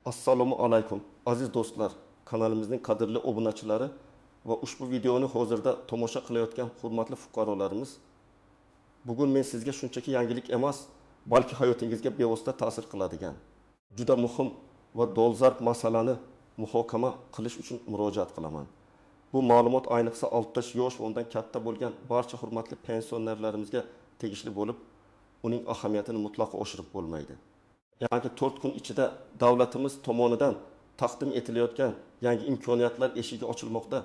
Assalomu alaykum aziz do'stlar, kanalimizning qadrli obunachilari va ushbu videoni hozirda tomosha qilayotgan hurmatli fuqarolarimiz. Bugun men sizga shunchaki yangilik emas, balki hayotingizga bevosita ta'sir qiladigan juda muhim va dolzarb masalani muhokama qilish uchun murojaat qilaman. Bu ma'lumot ayniqsa 60 yosh va undan katta bo'lgan barcha hurmatli pensionerlarimizga tegishli bo'lib, uning ahamiyatini mutlaqo oshirib bo'lmaydi. Yani 4 kun ichida davlatimiz tomonidan taqdim etilayotgan yangi imkoniyatlar eshigi ochilmoqda.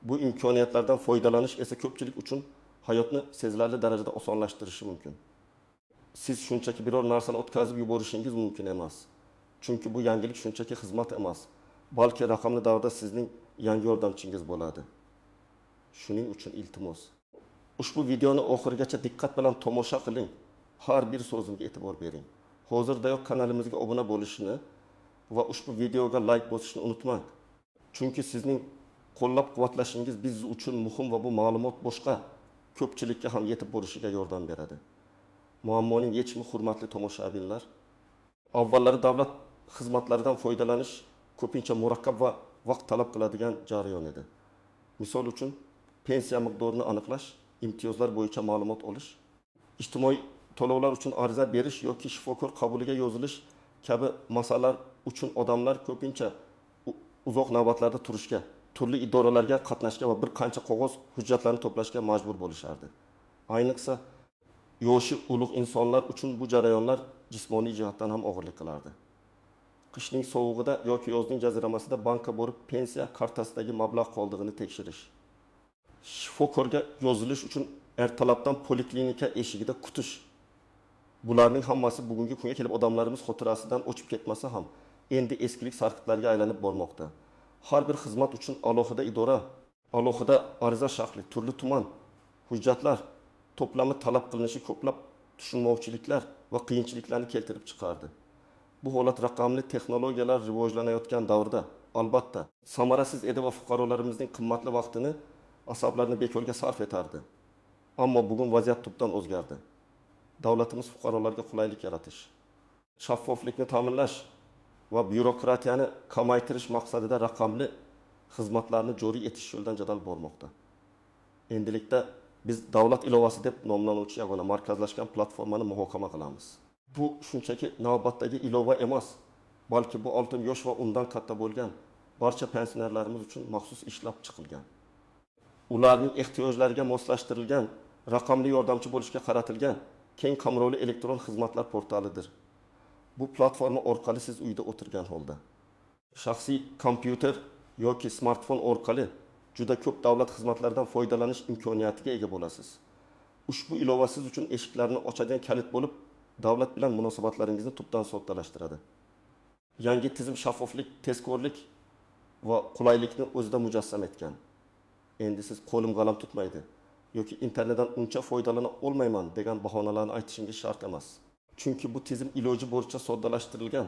Bu imkoniyatlardan foydalanish esa ko'pchilik uchun hayotni sezilarli darajada osonlashtirishi mumkin. Siz shunchaki biror narsani o'tkazib yuborishingiz mumkin emas. Chunki bu yangilik shunchaki xizmat emas, balki raqamli davrda sizning yangi yordamchingiz bo'ladi. Shuning uchun iltimos, ushbu videoni oxirigacha diqqat bilan tomosha qiling. Har bir so'zimga e'tibor bering. Hozirdayoq kanalimizga obuna bo'lishni va ushbu videoga like bosishni unutmang. Chunki sizning qo'llab-quvvatlashingiz biz uchun muhim va bu ma'lumot boshqa ko'pchilikka ham yetib borishiga yordam beradi. Muammoning yechimi hurmatli tomoshabinlar. Avvallari davlat xizmatlaridan foydalanish ko'pincha murakkab va vaqt talab qiladigan jarayon edi. Misol uchun, pensiya miqdorini aniqlash, imtiyozlar bo'yicha ma'lumot olish, ijtimoiy to'lovlar uchun ariza berish yoki shifokor qabuliga yozilish kabi masalalar uchun odamlar ko'pincha uzoq navbatlarda turishga, turli idoralarga qatnashga va bir qancha qog'oz hujjatlarni to'plashga majbur bo'lishardi. Ayniqsa yoshi ulug' insonlar uchun bu jarayonlar jismoniy jihatdan ham og'irlik qilardi. Qishning sovug'ida yoki yozning jaziramasida bankka borib pensiya kartasidagi mablag' qoldig'ini tekshirish, shifokorga yozilish uchun ertalabdan poliklinika eshigida kutish. Bularning hammasi bugungi kunga kelib odamlarimiz xotirasidan o'chib ketmasa ham endi eskilik sarqitlarga aylanib bormoqda. Har bir xizmat uchun alohida idora, alohida ariza shakli, turli tuman hujjatlar to'plami talab qilinishi ko'plab tushunmovchiliklar va qiyinchiliklarni keltirib chiqardi. Bu holat raqamli texnologiyalar rivojlanayotgan davrda albatta samarasiz edi va fuqarolarimizning qimmatli vaqtini, asablarini bekorga sarf etardi. Ammo bugun vaziyat tubdan o'zgardi. Davlatimiz fuqarolarga qulaylik yaratish, shaffoflikni ta'minlash va byurokratiyani kamaytirish maqsadida raqamli xizmatlarni joriy etish yo'lidan jadal bormoqda. Endilikda biz davlat ilovasi deb nomlanuvchi yagona markazlashgan platformani muhokama qilamiz. Bu shunchaki navbatdagi ilova emas, balki bu 6 yosh va undan katta bo'lgan barcha pensionerlarimiz uchun maxsus ishlab chiqilgan, ularning ehtiyojlariga moslashtirilgan, raqamli yordamchi bo'lishga qaratilgan keng qamrovli elektron xizmatlar portalidir. Bu platforma orqali siz uyda o'tirgan holda shaxsiy kompyuter yoki smartfon orqali juda ko'p davlat xizmatlaridan foydalanish imkoniyatiga ega bo'lasiz. Ushbu ilova siz uchun eshiklarni ochadigan kalit bo'lib, davlat bilan munosabatlaringizni tubdan soddalashtiradi. Yangi tizim shaffoflik, tezkorlik va qulaylikni o'zida mujassam etgan. Endi siz qo'lim qalam tutmaydi yoki internetdan uncha foydalana olmayman degan bahonalarni aytishingiz shart emas. Chunki bu tizim iloji boricha soddalashtirilgan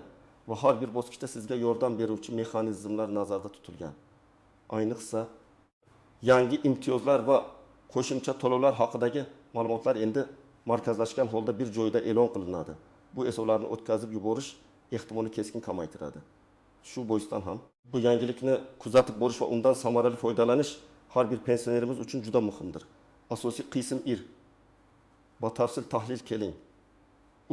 va har bir bosqichda sizga yordam beruvchi mexanizmlar nazarda tutilgan. Ayniqsa yangi imtiyozlar va qo'shimcha to'lovlar haqidagi ma'lumotlar endi markazlashgan holda bir joyda e'lon qilinadi. Bu esa ularni o'tkazib yuborish ehtimolini keskin kamaytiradi. Shu boisdan ham bu yangilikni kuzatib borish va undan samarali foydalanish har bir pensionerimiz uchun juda muhimdir. Asosiy qism 1. Batafsil tahlil keling.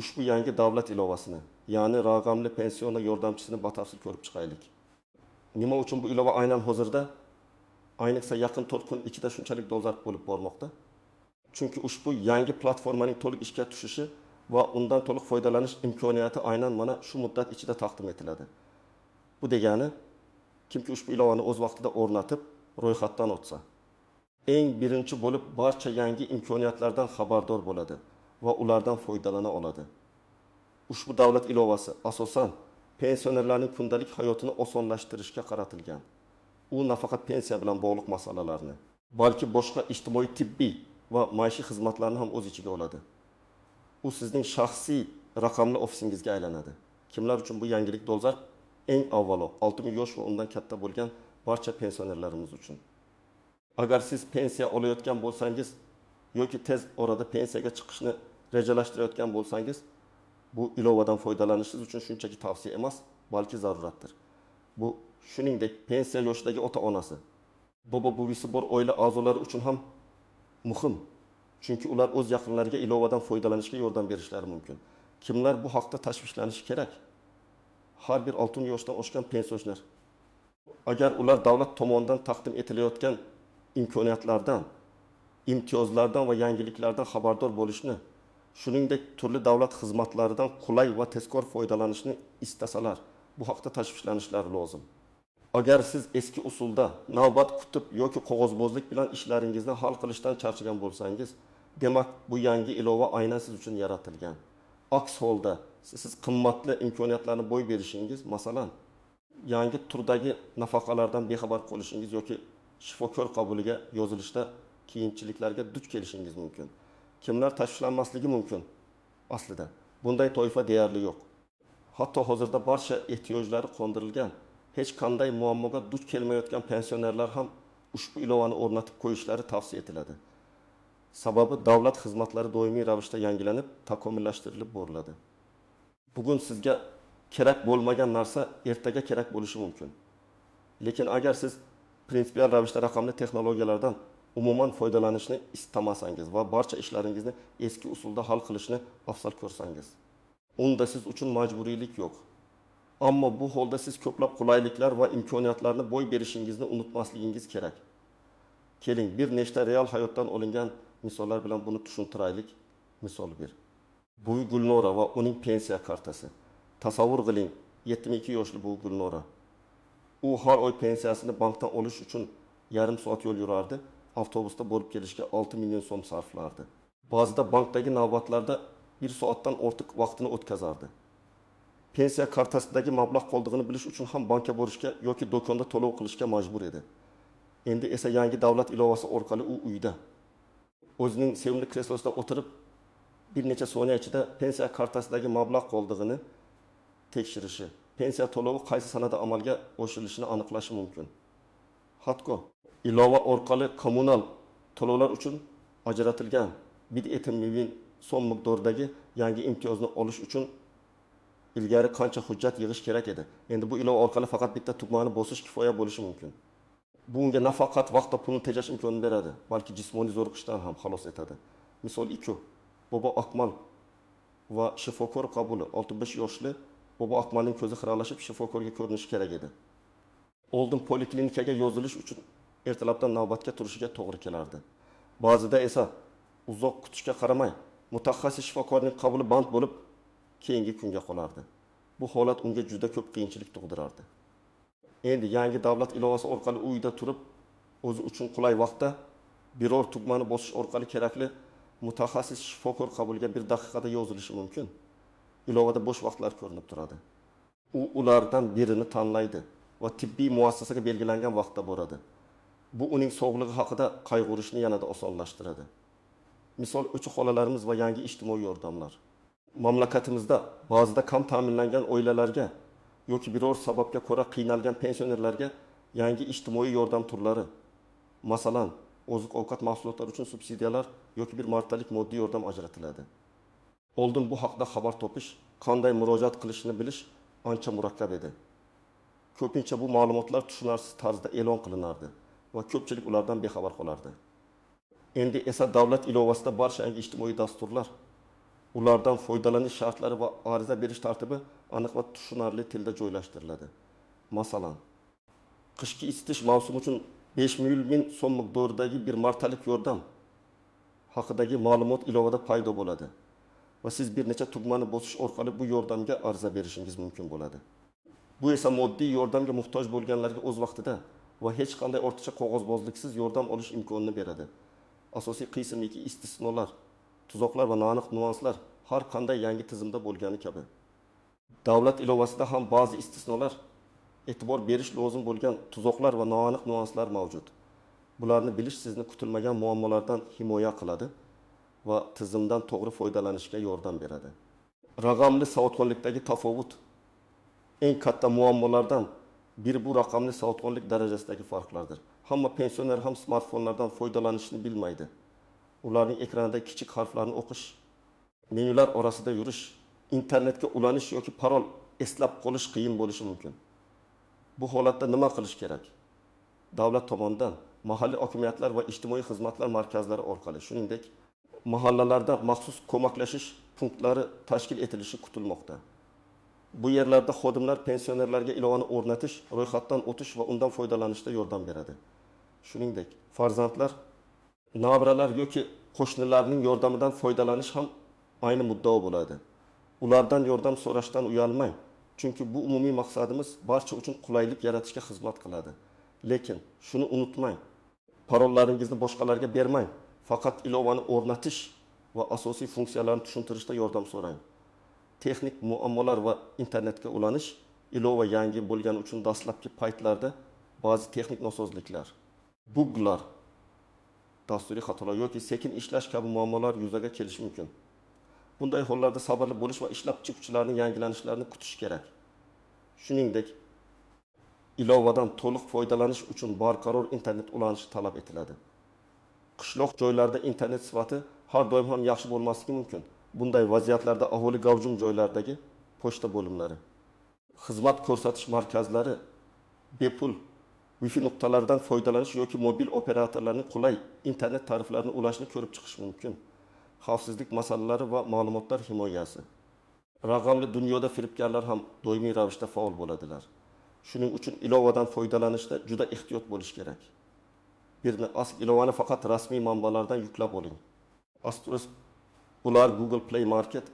Ushbu yangi davlat ilovasini, ya'ni raqamli pensiya yordamchisini batafsil ko'rib chiqaylik. Nima uchun bu ilova aynan hozirda, ayniqsa yaqin 4 kun ichida shunchalik dolzarb bo'lib bormoqda? Chunki ushbu yangi platformaning to'liq ishga tushishi va undan to'liq foydalanish imkoniyati aynan mana shu muddat ichida taqdim etiladi. Bu degani, kimki ushbu ilovani o'z vaqtida o'rnatib, ro'yxatdan o'tsa, eng birinchi bo'lib barcha yangi imkoniyatlardan xabardor bo'ladi va ulardan foydalana oladi. Ushbu davlat ilovasi asosan pensionerlarning kundalik hayotini osonlashtirishga qaratilgan. U nafaqat pensiya bilan bog'liq masalalarni, balki boshqa ijtimoiy, tibbiy va maishiy xizmatlarni ham o'z ichiga oladi. U sizning shaxsiy raqamli ofisingizga aylanadi. Kimlar uchun bu yangilik dolzarb? Eng avvalo 60 yosh va undan katta bo'lgan barcha pensionerlarimiz uchun. Agar siz pensiya olayotgan bo'lsangiz yoki tez orada pensiyaga chiqishni rejalashtirayotgan bo'lsangiz, bu ilovadan foydalanishingiz uchun shunchaki tavsiya emas, balki zaruratdir. Bu shuningdek pensiya yoshidagi ota-onasi, bobo buvisi bor oila a'zolari uchun ham muhim. Chunki ular o'z yaqinlariga ilovadan foydalanishga yordam berishlari mumkin. Kimlar bu haqda tashvishlanishi kerak? Har bir 6 yoshdan oshgan pensionerlar. Agar ular davlat tomonidan taqdim etilayotgan imkoniyatlardan, imtiyozlardan va yangiliklardan xabardor bo'lishni, shuningdek turli davlat xizmatlaridan qulay va tezkor foydalanishni istasalar, bu haqda tashvishlanishlari lozim. Agar siz eski usulda navbat kutib yoki qog'ozbozlik bilan ishlaringizni hal qilishdan charchagan bo'lsangiz, demak bu yangi ilova aynan siz uchun yaratilgan. Aks holda siz qimmatli imkoniyatlarni boy berishingiz, masalan, yangi turdagi nafaqalardan bexabar qolishingiz yoki shifokor qabuliga yozilishda qiyinchiliklarga duch kelishingiz mumkin. Kimlar tashvishlanmasligi mumkin? Aslida bunday toifa deyarli yo'q. Hatto hozirda barcha ehtiyojlari qondirilgan, hech qanday muammoga duch kelmayotgan pensionerlar ham ushbu ilovani o'rnatib qo'yishlari tavsiya etiladi. Sababi davlat xizmatlari doimiy ravishda yangilanib, takomillashtirilib boriladi. Bugun sizga kerak bo'lmagan narsa ertaga kerak bo'lishi mumkin. Lekin agar siz prinsipial ravishda raqamli texnologiyalardan umuman foydalanishni istamasangiz va barcha ishlaringizni eski usulda hal qilishni afzal ko'rsangiz, unda siz uchun majburiylik yo'q. Ammo bu holda siz ko'plab qulayliklar va imkoniyatlarni boy berishingizni unutmasligingiz kerak. Keling, bir nechta real hayotdan olingan misollar bilan buni tushuntiraylik. Misol 1. Bu Gulnora va uning pensiya kartasi. Tasavvur qiling, 72 yoshli bu Gulnora. U har oy pensiyasini bankdan olish uchun yarim soat yo'l yurardi, avtobusda borib kelishga 6 million so'm sarflardi. Ba'zida bankdagi navbatlarda 1 soatdan ortiq vaqtini o'tkazardi. Pensiya kartasidagi mablag' qoldig'ini bilish uchun ham bankka borishga yoki do'konda to'lov qilishga majbur edi. Endi esa yangi davlat ilovasi orqali u uyda o'zining sevimli kreslosida o'tirib bir necha soniya ichida pensiya kartasidagi mablag' qoldig'ini tekshirishi, pensiya to'lovi qaysi sanada amalga oshirilishini aniqlashi mumkin. Hatto ilova orqali kommunal to'lovlar uchun ajratilgan 1 million so'm miqdoridagi yangi imtiyozni olish uchun ilgari qancha hujjat yig'ish kerak edi. Endi bu ilova orqali faqat bitta tugmani bosish kifoya bo'lishi mumkin. Bu unga nafaqat vaqt va pulni tejash imkonini beradi, balki jismoniy zo'riqishdan ham xalos etadi. Misol 2. Bobo Akmal va shifokor qabuli 65 yoshli Bobo Akmalning ko'zi xiralashib shifokorga ko'rinishi kerak edi. Oldin poliklinikaga yozilish uchun ertalabdan navbatga turishiga to'g'ri kelardi. Ba'zida esa uzoq kutishga qaramay, mutaxassis shifokorning qabuli band bo'lib, keyingi kunga qolardi. Bu holat unga juda ko'p qiyinchilik tug'dirardi. Endi yangi davlat ilovasi orqali uyda turib, o'zi uchun qulay vaqtda biror tugmani bosish orqali kerakli mutaxassis shifokor qabuliga 1 daqiqada yozilishi mumkin. Ilovada bo'sh vaqtlar ko'rinib turadi. U ulardan birini tanlaydi va tibbiy muassasaga belgilangan vaqtda boradi. Bu uning sog'lig'i haqida qayg'urishni yanada osonlashtiradi. Misol o'chi xolalarimiz va yangi ijtimoiy yordamlar. Mamlakatimizda ba'zida kam ta'minlangan oilalarga yoki biror sababga ko'ra qiynalgan pensionerlarga yangi ijtimoiy yordam turlari, masalan, oziq-ovqat mahsulotlari uchun subsidiyalar yoki bir martalik moddiy yordam ajratiladi. Oldin bu haqda xabar topish, qanday murojaat qilishni bilish ancha murakkab edi. Ko'pincha bu ma'lumotlar tushunarsiz tarzda e'lon qilinardi va ko'pchilik ulardan bexabar qolardi. Endi esa davlat ilovasida barcha yangi ijtimoiy dasturlar, ulardan foydalanish shartlari va ariza berish tartibi aniq va tushunarli tilda joylashtiriladi. Masalan, qishki isitish mavsumi uchun 5 million so'm miqdoridagi bir martalik yordam haqidagi ma'lumot ilovada paydo bo'ladi va siz bir necha tugmani bosish orqali bu yordamga ariza berishingiz mumkin bo'ladi. Bu esa moddiy yordamga muhtoj bo'lganlarga o'z vaqtida va hech qanday ortiqcha qog'ozbozliksiz yordam olish imkonini beradi. Asosiy qismdagi istisnolar, tuzoqlar va noaniq nuanslar har qanday yangi tizimda bo'lgani kabi. Davlat ilovasida ham ba'zi istisnolar, e'tibor berish lozim bo'lgan tuzoqlar va noaniq nuanslar mavjud. Bularni bilish sizni kutilmagan muammolardan himoya qiladi va tizimdan to'g'ri foydalanishga yordam beradi. Raqamli savodxonlikdagi tafovut eng katta muammolardan biri bu raqamli savodxonlik darajasidagi farqlardir. Hamma pensioner ham smartfonlardan foydalanishni bilmaydi. Ularning ekranida kichik harflarni o'qish, menyular orasida yurish, internetga ulanish yoki parol eslab qolish qiyin bo'lishi mumkin. Bu holatda nima qilish kerak? Davlat tomonidan mahalliy hokimiyatlar va ijtimoiy xizmatlar markazlari orqali, shuningdek, mahallalarda maxsus ko'maklashish punktlari tashkil etilishi kutilmoqda. Bu yerlarda xodimlar pensionerlarga ilovani o'rnatish, ro'yxatdan o'tish va undan foydalanishda yordam beradi. Shuningdek, farzandlar, nabiralar yoki qo'shnilarning yordamidan foydalanish ham ayni muddao bo'ladi. Ulardan yordam so'rashdan uyalmang, chunki bu umumiy maqsadimiz barcha uchun qulaylik yaratishga xizmat qiladi. Lekin shuni unutmang, parollaringizni boshqalarga bermang. Faqat ilovani o'rnatish va asosiy funksiyalarni tushuntirishda yordam so'rang. Texnik muammolar va internetga ulanish, ilova yangi bo'lgani uchun dastlabki paytlarda ba'zi texnik nosozliklar, buglar, dasturiy xatolar yoki sekin ishlash kabi muammolar yuzaga kelishi mumkin. Bunday hollarda sabrli bo'lish va ishlab chiquvchilarning yangilanishlarini kutish kerak. Shuningdek, ilovadan to'liq foydalanish uchun barqaror internet ulanishi talab etiladi. Qishloq joylarda internet sifati har doim ham yaxshi bo'lmasligi mumkin. Bunday vaziyatlarda aholi gavjum joylardagi pochta bo'limlari, xizmat ko'rsatish markazlari, bepul Wi-Fi nuqtalaridan foydalanish yoki mobil operatorlarning qulay internet tariflarini ulashni ko'rib chiqish mumkin. Xavfsizlik masalalari va ma'lumotlar himoyasi. Raqamli dunyoda firibgarlar ham doimiy ravishda faol bo'ladilar. Shuning uchun ilovadan foydalanishda juda ehtiyot bo'lish kerak. Ilovani faqat rasmiy manbalardan yuklab oling. Astrolis bular Google Play Market,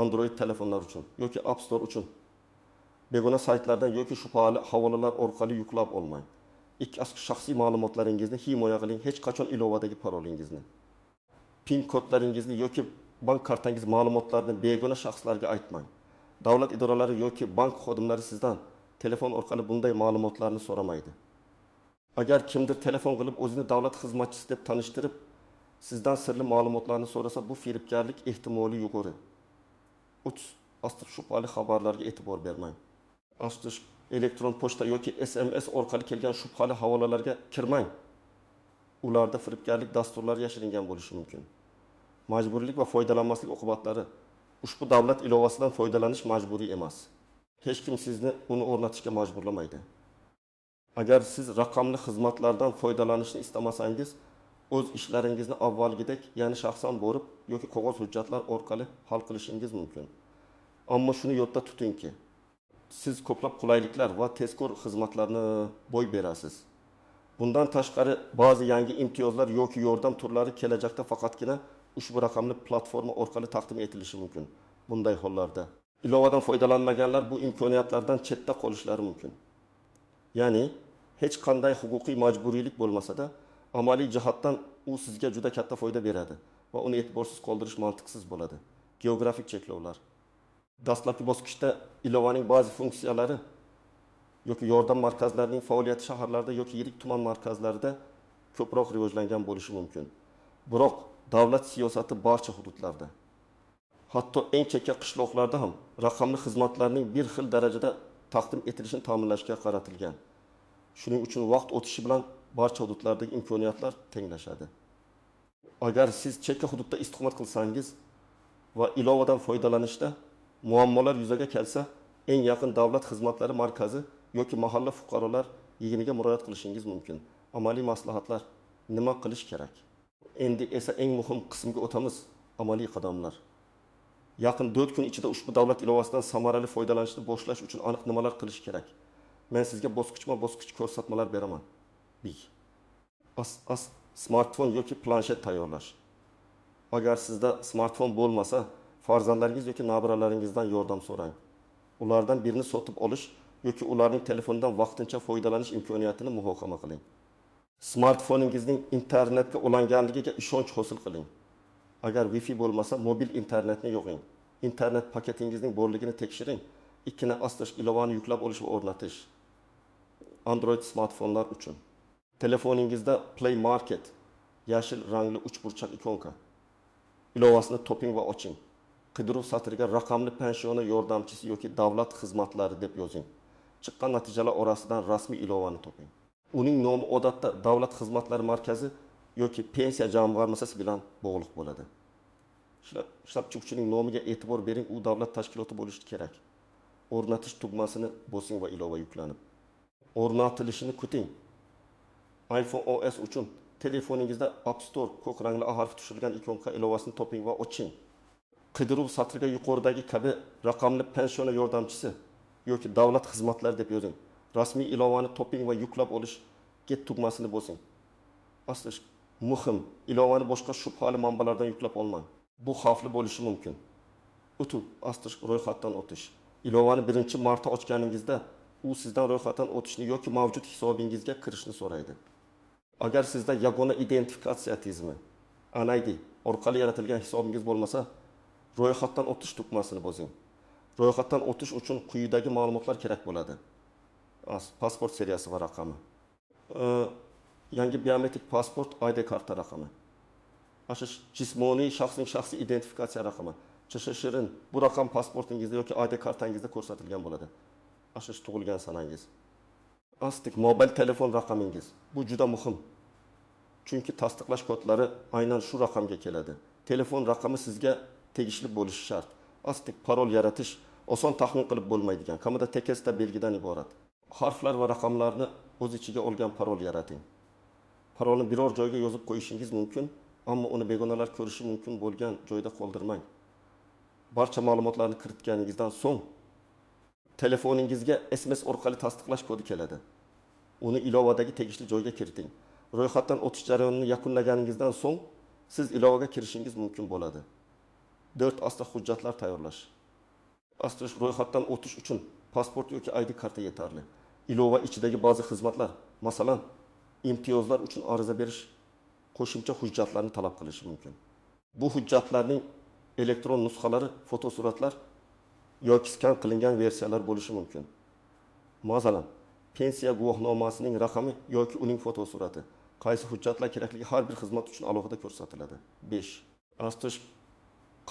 Android telefonlar uchun yoki App Store uchun. Begona saytlardan yoki shubhali havolalar orqali yuklab olmang. Shaxsiy ma'lumotlaringizni himoya qiling, hech qachon ilovadagi parolingizni, PIN kodlaringizni yoki bank kartangiz ma'lumotlarini begona shaxslarga aytmang. Davlat idoralari yoki bank xodimlari sizdan telefon orqali bunday ma'lumotlarni so'ramaydi. Agar kimdir telefon qilib o'zini davlat xizmatchisi deb tanishtirib, sizdan sirli ma'lumotlarni so'rasa, bu firibgarlik ehtimoli yuqori. Shubhali xabarlarga e'tibor bermang. Elektron pochta yoki SMS orqali kelgan shubhali havolalarga kirmang. Ularda firibgarlik dasturlari yashiringan bo'lishi mumkin. Majburiylik va foydalanmaslik oqibatlari. Ushbu davlat ilovasidan foydalanish majburiy emas. Hech kim sizni uni o'rnatishga majburlamaydi. Agar siz raqamli xizmatlardan foydalanishni istamasangiz, o'z ishlaringizni avvalgidek, ya'ni shaxsan borib yoki qog'oz hujjatlar orqali hal qilishingiz mumkin. Ammo shuni yodda tutingki, siz ko'plab qulayliklar va tezkor xizmatlarni bo'y berasiz. Bundan tashqari, ba'zi yangi imtiyozlar yoki yordam turlari kelajakda faqatgina ushbu raqamli platforma orqali taqdim etilishi mumkin. Bunday hollarda ilovadan foydalanmaganlar bu imkoniyatlardan chetda qolishlari mumkin. Ya'ni hech qanday huquqiy majburiylik bo'lmasa-da, amaliy jihatdan u sizga juda katta foyda beradi va uni e'tiborsiz qoldirish mantiqsiz bo'ladi. Geografik cheklovlar. Dastlabki bosqichda ilovaning ba'zi funksiyalari yoki yordam markazlarining faoliyati shaharlarda yoki yirik tuman markazlarida ko'proq rivojlangan bo'lishi mumkin. Biroq davlat siyosati barcha hududlarda, hatto eng chekka qishloqlarda ham raqamli xizmatlarning bir xil darajada taqdim etilishini ta'minlashga qaratilgan. Shuning uchun vaqt o'tishi bilan barcha hududlardagi imkoniyatlar tenglashadi. Agar siz chekka hududda istiqomat qilsangiz va ilovadan foydalanishda muammolar yuzaga kelsa, eng yaqin davlat xizmatlari markazi yoki mahalla fuqarolar yig'iniga murojaat qilishingiz mumkin. Amaliy maslahatlar: nima qilish kerak? Endi esa eng muhim qismga o'tamiz: amaliy qadamlar. Yaqin 4 kun ichida ushbu davlat ilovasidan samarali foydalanishni boshlash uchun aniq nimalar qilish kerak? Men sizga bosqichma-bosqich ko'rsatmalar beraman. 1. Smartfon yoki planshet tayyorlash. Agar sizda smartfon bo'lmasa, farzandlaringiz yoki nabiralaringizdan yordam so'rang. Ulardan birini sotib olish yoki ularning telefonidan vaqtincha foydalanish imkoniyatini muhokama qiling. Smartfoningizning internetga ulanganligiga ishonch hosil qiling. Agar Wi-Fi bo'lmasa, mobil internetni yo'qing. Internet paketingizning borligini tekshiring. 2 ilovani yuklab olish va o'rnatish. Android smartfonlar uchun. Telefoningizda Play Market, yashil rangli uchburchak ikonka. Ilovasini toping va oching. Qidiruv satriga raqamli pensiona yordamchisi yoki davlat xizmatlari deb yozing. Chiqqan natijalar orasidan rasmiy ilovani toping. Uning nomi odatda davlat xizmatlari markazi yoki pensiya jamg'armasi bilan bog'liq bo'ladi. Ishlab chiquvchining nomiga e'tibor bering, u davlat tashkiloti bo'lishi kerak. o'rnatish tugmasini bosing va ilova yuklanib. O'rnatilishini kuting. iPhone OS uchun telefoningizda App Store ko'k rangli harf tushirilgan ikonka ilovasini toping va oching. Qidiruv satriga yuqoridagi kabi raqamli pensiona yordamchisi yoki davlat xizmatlari deb yozing. Rasmiy ilovani toping va yuklab olish get tugmasini bosing. Asli muhim, ilovani boshqa shubhali manbalardan yuklab olmang. Bu xavfli bo'lishi mumkin. O'tib, asli ro'yxatdan o'tish. Ilovani birinchi marta ochganingizda u sizdan ro'yxatdan o'tishni yoki mavjud hisobingizga kirishni so'raydi. Agar sizda yagona identifikatsiya tizimi (NID) orqali yaratilgan hisobingiz bo'lmasa, ro'yxatdan o'tish tugmasini bosing. Ro'yxatdan o'tish uchun quyidagi ma'lumotlar kerak bo'ladi. Pasport seriyasi va raqami. Yangi biometrik pasport ID karta raqami. Ashish jismoniy shaxsning shaxsiy identifikatsiya raqami. Shirin bu raqam pasportingizda yoki ID kartangizda ko'rsatilgan bo'ladi. Ashish tug'ilgan sanangiz. Astik mobil telefon raqamingiz. Bu juda muhim. Chunki tasdiqlash kodlari aynan shu raqamga keladi. Telefon raqami sizga tegishli bo'lishi shart. Astik parol yaratish oson taxmin qilib bo'lmaydigan, kamida tekstda belgidan iborat. Harflar va raqamlarni o'z ichiga olgan parol yarating. Parolni biror joyga yozib qo'yishingiz mumkin, ammo uni begonalar ko'rishi mumkin bo'lgan joyda qoldirmang. Barcha ma'lumotlarni kiritganingizdan so'ng telefoningizga SMS orqali tasdiqlash kodi keladi. Uni ilovadagi tegishli joyga kiriting. Ro'yxatdan o'tish jarayonini yakunlaganingizdan so'ng siz ilovaga kirishingiz mumkin bo'ladi. 4 asli hujjatlar tayyorlash. Asli ro'yxatdan o'tish uchun pasport yoki ID karta yetarli. Ilova ichidagi ba'zi xizmatlar, masalan, imtiyozlar uchun ariza berish qo'shimcha hujjatlarni talab qilishi mumkin. Bu hujjatlarning elektron nusxalari, fotosuratlar yoki skan qilingan versiyalar bo'lishi mumkin. Masalan, pensiya guvohnomasining raqami yoki uning fotosurati. Qaysi hujjatlar kerakligi har bir xizmat uchun alohida ko'rsatiladi. 5. Astish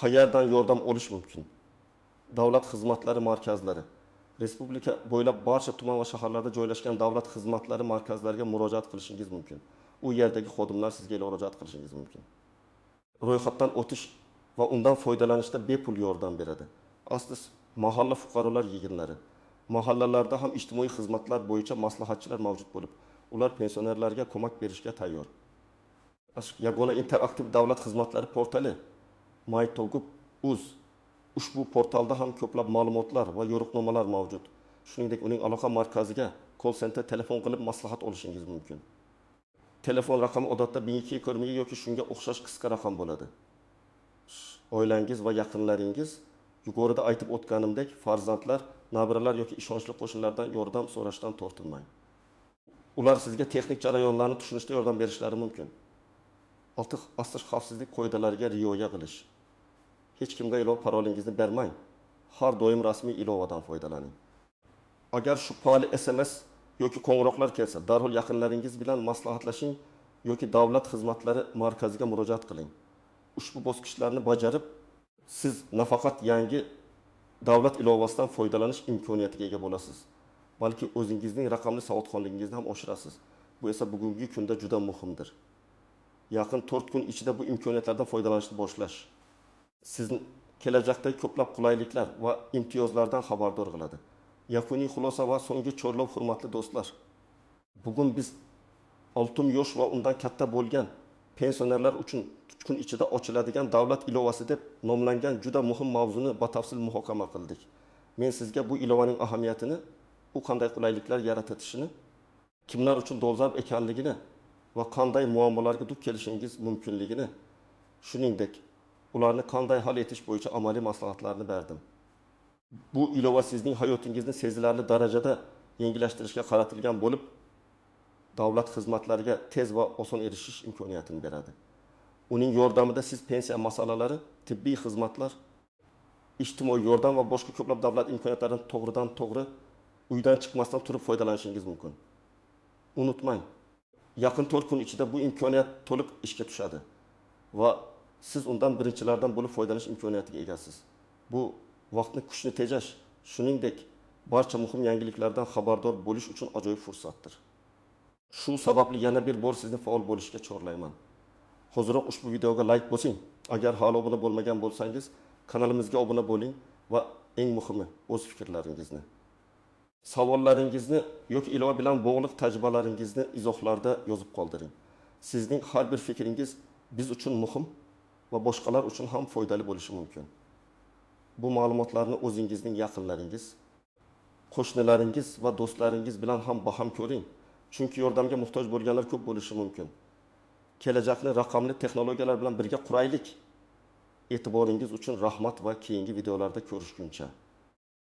qayerdan yordam olish mumkin? Davlat xizmatlari markazlari. Respublika bo'ylab barcha tuman va shaharlarda joylashgan davlat xizmatlari markazlariga murojaat qilishingiz mumkin. U yerdagi xodimlar sizga murojaat qilishingiz mumkin. Ro'yxatdan o'tish va undan foydalanishda bepul yordam beradi. Asli mahalla fuqarolar yig'inlari. Mahallalarda ham ijtimoiy xizmatlar bo'yicha maslahatchilar mavjud bo'lib, ular pensionerlarga ko'mak berishga tayyor. Yagona interaktiv davlat xizmatlari portali MyToGov.uz. Ushbu portalda ham ko'plab ma'lumotlar va yo'riqnomalar mavjud. Shuningdek, uning aloqa markaziga call center telefon qilib maslahat olishingiz mumkin. Telefon raqami odatda 1222 yoki shunga o'xshash qisqa raqam bo'ladi. Oilangiz va yaqinlaringiz yuqorida aytib o'tganimdek farzandlar, nabiralar yoki ishonchli qo'shnilardan yordam so'rashdan tortinmang. Ular sizga texnik jarayonlarni tushunishda yordam berishlari mumkin. Asli xavfsizlik qoidalariga rioya qilish. Hech kimga ilova parolingizni bermang. Har doim rasmiy ilovadan foydalaning. Agar shubhali SMS yoki qo'ng'iroqlar kelsa, darhol yaqinlaringiz bilan maslahatlashing yoki davlat xizmatlari markaziga murojaat qiling. Ushbu bosqichlarni bajarib, siz nafaqat yangi davlat ilovasidan foydalanish imkoniyatiga ega bo'lasiz, balki o'zingizning raqamli savodxonligingizni ham oshirasiz. Bu esa bugungi kunda juda muhimdir. Yaqin 4 kun ichida bu imkoniyatlardan foydalanishni boshlash sizni kelajakdagi ko'plab qulayliklar va imtiyozlardan xabardor qiladi. Yakuniy xulosa va so'nggi chorlov, hurmatli do'stlar. Bugun biz 6 yosh va undan katta bo'lgan pensionerlar uchun 3 kun ichida ochiladigan davlat ilovasi deb nomlangan juda muhim mavzuni batafsil muhokama qildik. Men sizga bu ilovaning ahamiyatini, u qanday qulayliklar yaratishini, kimlar uchun dolzarb ekanligini va qanday muammolarga duch kelishingiz mumkinligini, shuningdek, ularni qanday hal etish bo'yicha amaliy maslahatlarni berdim. Bu ilova sizning hayotingizni sezilarli darajada yengillashtirishga qaratilgan bo'lib, davlat xizmatlariga tez va oson erishish imkoniyatini beradi. Uning yordamida siz pensiya masalalari, tibbiy xizmatlar, ijtimoiy yordam va boshqa ko'plab davlat imkoniyatlaridan to'g'ridan-to'g'ri uydan chiqmasdan turib foydalanishingiz mumkin. Unutmang, yaqin 4 kun ichida bu imkoniyat to'liq ishga tushadi va siz undan birinchilardan bo'lib foydalanish imkoniyatiga egasiz. Bu vaqtni kuchni tejash, shuningdek, barcha muhim yangiliklardan xabardor bo'lish uchun ajoyib fursatdir. Shu sababli yana bir bor sizni faol bo'lishga chorlayman. Hoziroq ushbu videoga like bosing. Agar hali obuna bo'lmagan bo'lsangiz, kanalimizga obuna bo'ling va eng muhimi o'z fikrlaringizni, savollaringizni yoki ilova bilan bog'liq tajribalaringizni izohlarda yozib qoldiring. Sizning har bir fikringiz biz uchun muhim va boshqalar uchun ham foydali bo'lishi mumkin. Bu ma'lumotlarni o'zingizning yaqinlaringiz, qo'shnilaringiz va do'stlaringiz bilan ham baham ko'ring. Chunki yordamga muhtoj bo'lganlar ko'p bo'lishi mumkin. Kelajakni raqamli texnologiyalar bilan birga quraylik. E'tiboringiz uchun rahmat va keyingi videolarda ko'rishguncha.